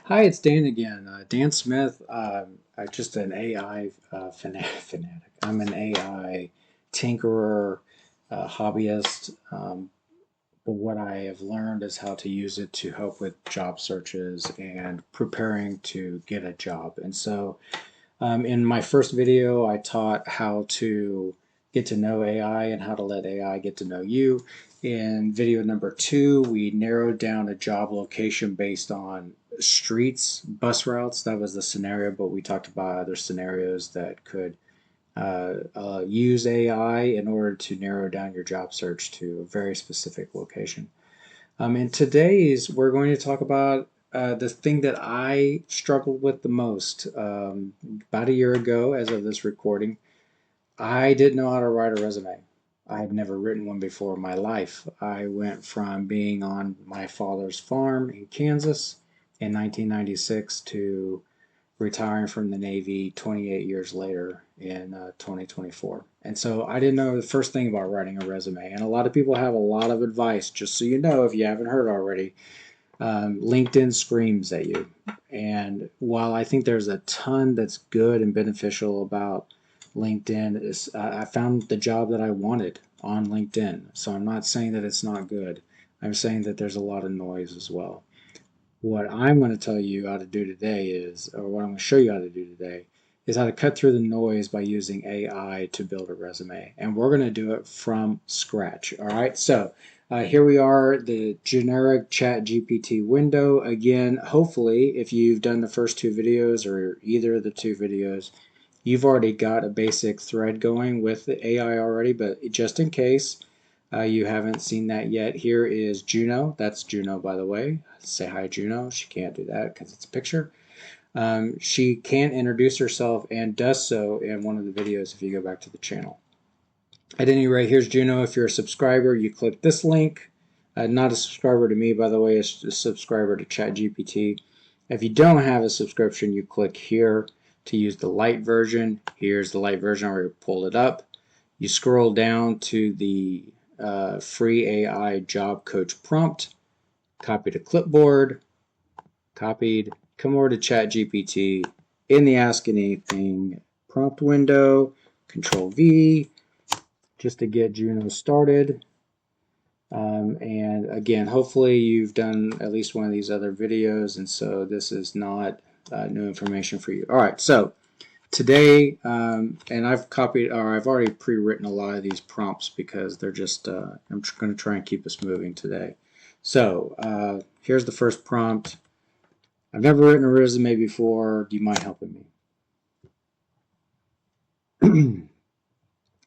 Hi, it's Dan again. Dan Smith. I'm just an AI fanatic. I'm an AI tinkerer, hobbyist. But what I have learned is how to use it to help with job searches and preparing to get a job. And so, in my first video, I taught how to get to know AI and how to let AI get to know you. In video number two, we narrowed down a job location based on streets, bus routes. That was the scenario, but we talked about other scenarios that could use AI in order to narrow down your job search to a very specific location. In today's, we're going to talk about the thing that I struggled with the most. About a year ago, as of this recording, I didn't know how to write a resume. I had never written one before in my life. I went from being on my father's farm in Kansas in 1996 to retiring from the Navy 28 years later in 2024. And so I didn't know the first thing about writing a resume. And a lot of people have a lot of advice, just so you know, if you haven't heard already. LinkedIn screams at you. And while I think there's a ton that's good and beneficial about LinkedIn, I found the job that I wanted on LinkedIn. So I'm not saying that it's not good. I'm saying that there's a lot of noise as well. What I'm going to tell you how to do today is, or what I'm going to show you how to do today, is how to cut through the noise by using AI to build a resume. And we're going to do it from scratch. All right. So here we are, the generic chat GPT window. Again, hopefully, if you've done the first two videos or either of the two videos, you've already got a basic thread going with the AI already, but just in case, you haven't seen that yet. Here is Juno. That's Juno, by the way. Say hi, Juno. She can't do that because it's a picture. She can introduce herself and does so in one of the videos if you go back to the channel. At any rate, here's Juno. If you're a subscriber, you click this link. Not a subscriber to me, by the way, it's a subscriber to ChatGPT. If you don't have a subscription, you click here to use the light version. Here's the light version. I already pulled it up. You scroll down to the free AI job coach prompt, copy to clipboard, copied, come over to ChatGPT in the Ask Anything prompt window, Control V, just to get Juno started. And again, hopefully you've done at least one of these other videos, and so this is not new information for you. All right, so today, and I've copied, or I've already pre-written a lot of these prompts because they're just, I'm going to try and keep us moving today. So here's the first prompt. I've never written a resume before. Do you mind helping me?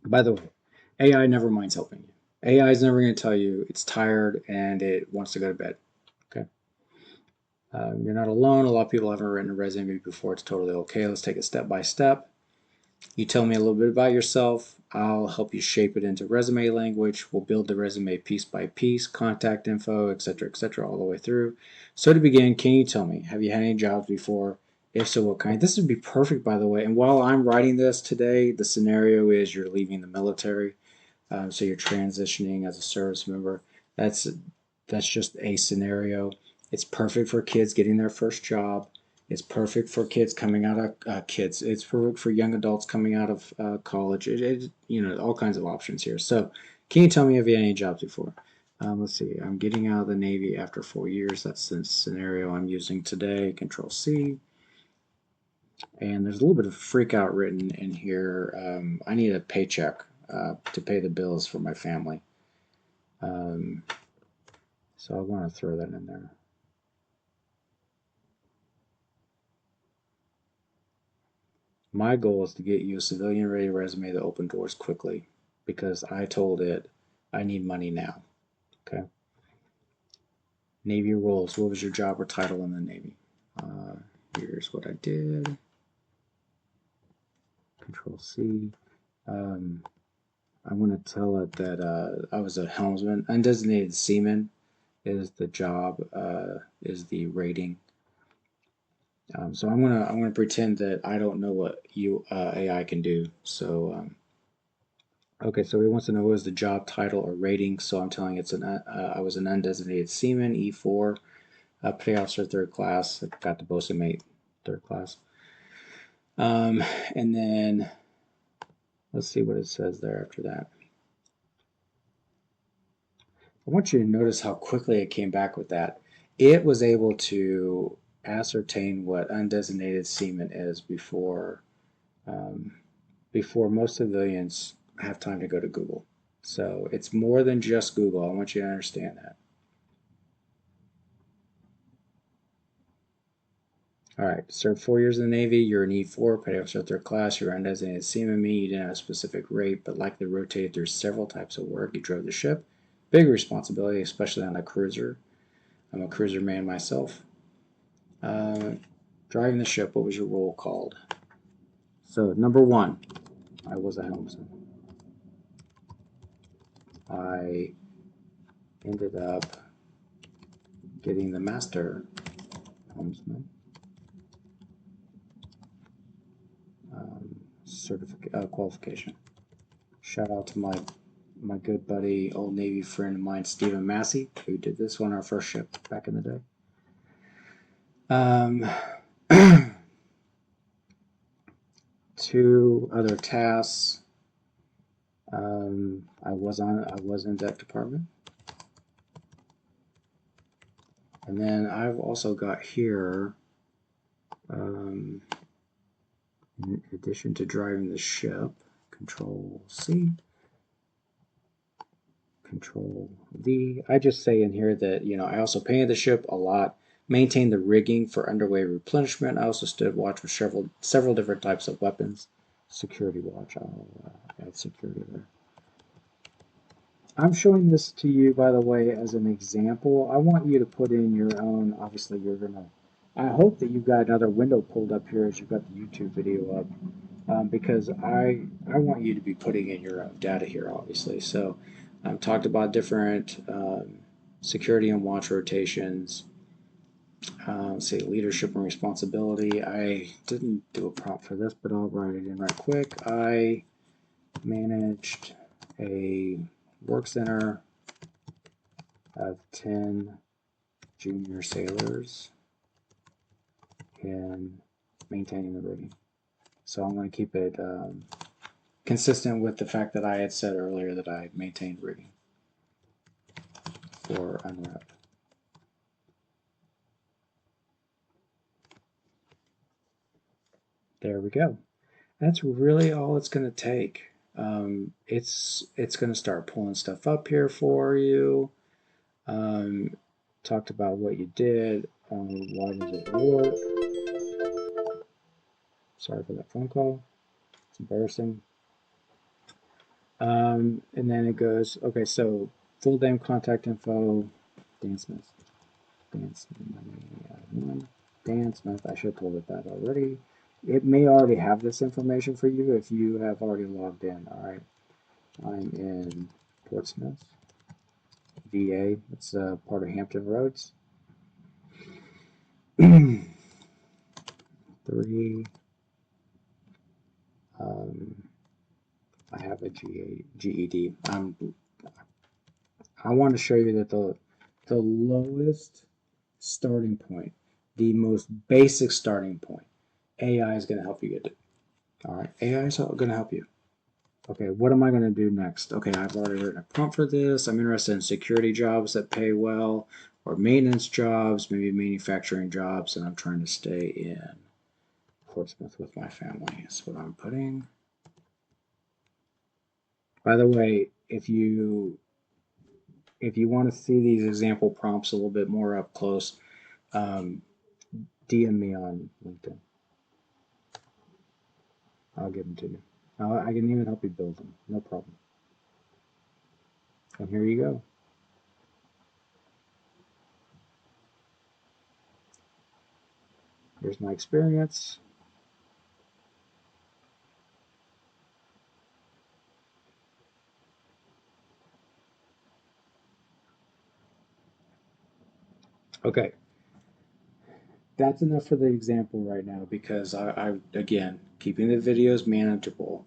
By the way, AI never minds helping you. AI is never going to tell you it's tired and it wants to go to bed. Okay. You're not alone. A lot of people haven't written a resume before. It's totally okay. Let's take it step by step. You tell me a little bit about yourself. I'll help you shape it into resume language. We'll build the resume piece by piece, contact info, etc., all the way through. So to begin, can you tell me, have you had any jobs before? If so, what kind? This would be perfect, by the way. And while I'm writing this today, the scenario is you're leaving the military. So you're transitioning as a service member. That's that's just a scenario. It's perfect for kids getting their first job. It's perfect for kids coming out of kids. It's perfect for young adults coming out of college. All kinds of options here. So, can you tell me if you had any jobs before? Let's see. I'm getting out of the Navy after 4 years. That's the scenario I'm using today. Control C. And there's a little bit of freak out written in here. I need a paycheck to pay the bills for my family. Um, so I want to throw that in there. My goal is to get you a civilian ready resume that open doors quickly because I told it I need money now. Okay. Navy roles. What was your job or title in the Navy? Here's what I did. Control C. I'm going to tell it that I was a helmsman. Undesignated seaman is the job, is the rating. So I'm gonna pretend that I don't know what AI can do. So okay, so he wants to know what is the job title or rating. So I'm telling it's I was an undesignated seaman, E4. Petty officer third class. I got the bosun mate third class. And then let's see what it says there after that. I want you to notice how quickly it came back with that. It was able to ascertain what undesignated seaman is um, before most civilians have time to go to Google. So it's more than just Google. I want you to understand that. All right, served 4 years in the Navy. You're an E4, petty officer third class. You're undesignated seaman. You didn't have a specific rate, but likely rotated through several types of work. You drove the ship. Big responsibility, especially on a cruiser. I'm a cruiser man myself. Driving the ship, what was your role called? So, number one, I was a helmsman. I ended up getting the master helmsman qualification. Shout out to my good buddy, old Navy friend of mine, Stephen Massey, who did this on our first ship back in the day. Two other tasks. I was in that department, and then I've also got here, in addition to driving the ship, Control C, Control V. I just say in here that I also painted the ship a lot, maintained the rigging for underway replenishment. I also stood watch for several different types of weapons. Security watch. I'll add security there. I'm showing this to you, by the way, as an example. I want you to put in your own. Obviously, I hope that you've got another window pulled up here as you've got the YouTube video up, because I want you to be putting in your own data here, obviously. So, I've talked about different security and watch rotations. Say leadership and responsibility. I didn't do a prompt for this, but I'll write it in right quick. I managed a work center of 10 junior sailors in maintaining the rigging. So I'm going to keep it consistent with the fact that I had said earlier that I maintained rigging for UNREP. There we go. That's really all it's going to take. It's going to start pulling stuff up here for you. Talked about what you did. Why does it work? Sorry for that phone call. It's embarrassing. And then it goes, okay, so full name, contact info, Dan Smith. Dan Smith. Dan Smith, I should have told it that already. It may already have this information for you if you have already logged in. All right. I'm in Portsmouth, VA. It's part of Hampton Roads. 3. I have a GED. I want to show you that the lowest starting point, the most basic starting point, AI is going to help you get it. All right, AI is going to help you. Okay, what am I going to do next? Okay, I've already written a prompt for this. I'm interested in security jobs that pay well, or maintenance jobs, maybe manufacturing jobs, and I'm trying to stay in Portsmouth with my family. That's what I'm putting. By the way, if you want to see these example prompts a little bit more up close, DM me on LinkedIn. I'll give them to you. I can even help you build them. No problem. And here you go. Here's my experience. Okay. That's enough for the example right now because I again, keeping the videos manageable.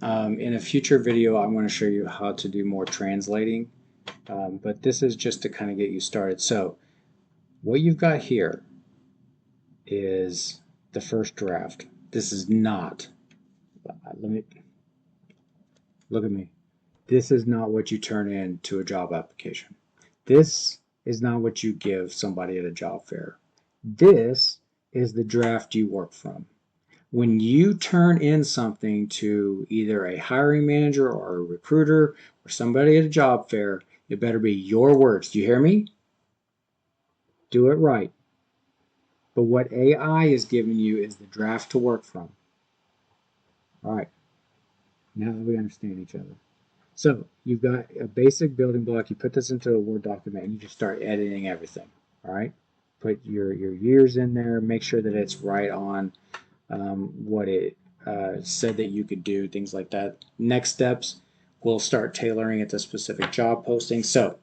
In a future video, I'm going to show you how to do more translating, but this is just to kind of get you started. So What you've got here is the first draft. This is not, let me, look at me. This is not what you turn in to a job application. This is not what you give somebody at a job fair. This is the draft you work from. When you turn in something to either a hiring manager or a recruiter or somebody at a job fair, it better be your words. Do you hear me? Do it right. But what AI is giving you is the draft to work from. All right, now that we understand each other. So you've got a basic building block. You put this into a Word document and you just start editing everything. All right, put your years in there. Make sure that it's right on what it said that you could do, things like that. Next steps, we'll start tailoring it to specific job postings. So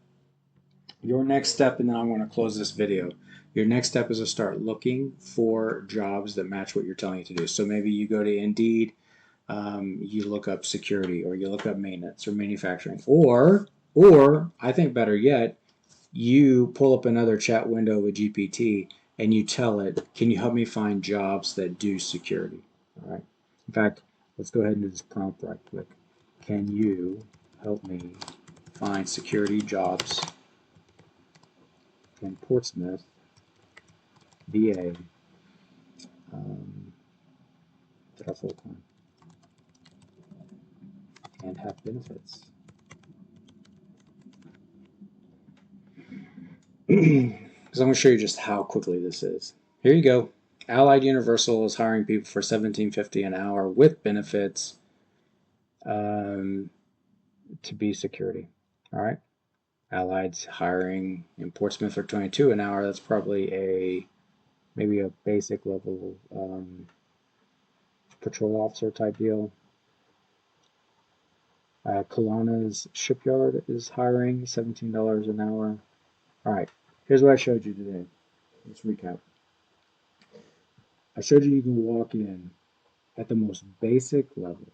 your next step, and then I'm going to close this video. Your next step is to start looking for jobs that match what you're telling it to do. So maybe you go to Indeed, you look up security, or you look up maintenance or manufacturing, or I think better yet, you pull up another chat window with GPT and you tell it, can you help me find jobs that do security? All right. In fact, let's go ahead and do this prompt right quick. Can you help me find security jobs in Portsmouth, VA, that are full time and have benefits? Because I'm going to show you just how quickly this is. Here you go. Allied Universal is hiring people for $17.50 an hour with benefits to be security. All right. Allied's hiring in Portsmouth for 22 an hour. That's probably maybe a basic level patrol officer type deal. Kelowna's shipyard is hiring $17 an hour. All right. Here's what I showed you today. Let's recap. I showed you can walk in at the most basic level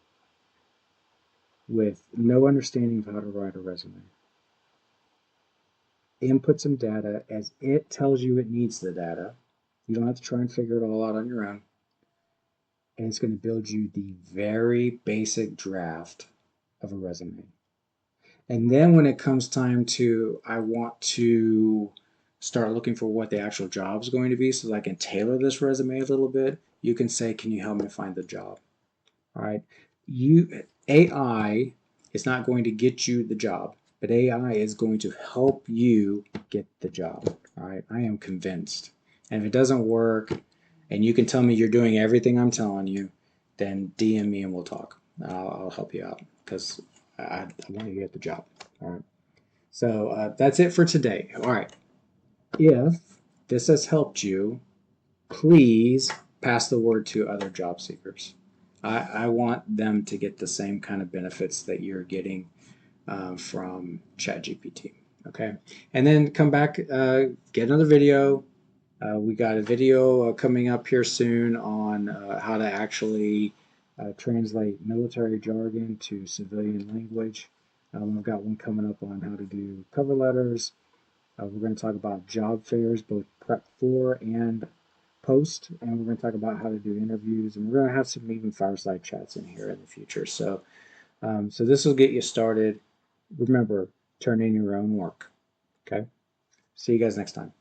with no understanding of how to write a resume. Input some data as it tells you it needs the data. You don't have to try and figure it all out on your own. And it's going to build you the very basic draft of a resume. And then when it comes time to, I want to start looking for what the actual job is going to be so that I can tailor this resume a little bit, you can say, can you help me find the job? All right. AI is not going to get you the job, but AI is going to help you get the job. All right. I am convinced. And if it doesn't work and you can tell me you're doing everything I'm telling you, then DM me and we'll talk. I'll help you out because I want you to get the job. All right. So that's it for today. All right. If this has helped you, please pass the word to other job seekers. I want them to get the same kind of benefits that you're getting from ChatGPT. Okay, and then come back, get another video. We got a video coming up here soon on how to actually translate military jargon to civilian language. I've got one coming up on how to do cover letters. We're going to talk about job fairs, both prep for and post, and we're going to talk about how to do interviews, and we're going to have some even fireside chats in here in the future. So this will get you started. Remember, turn in your own work. Okay. See you guys next time.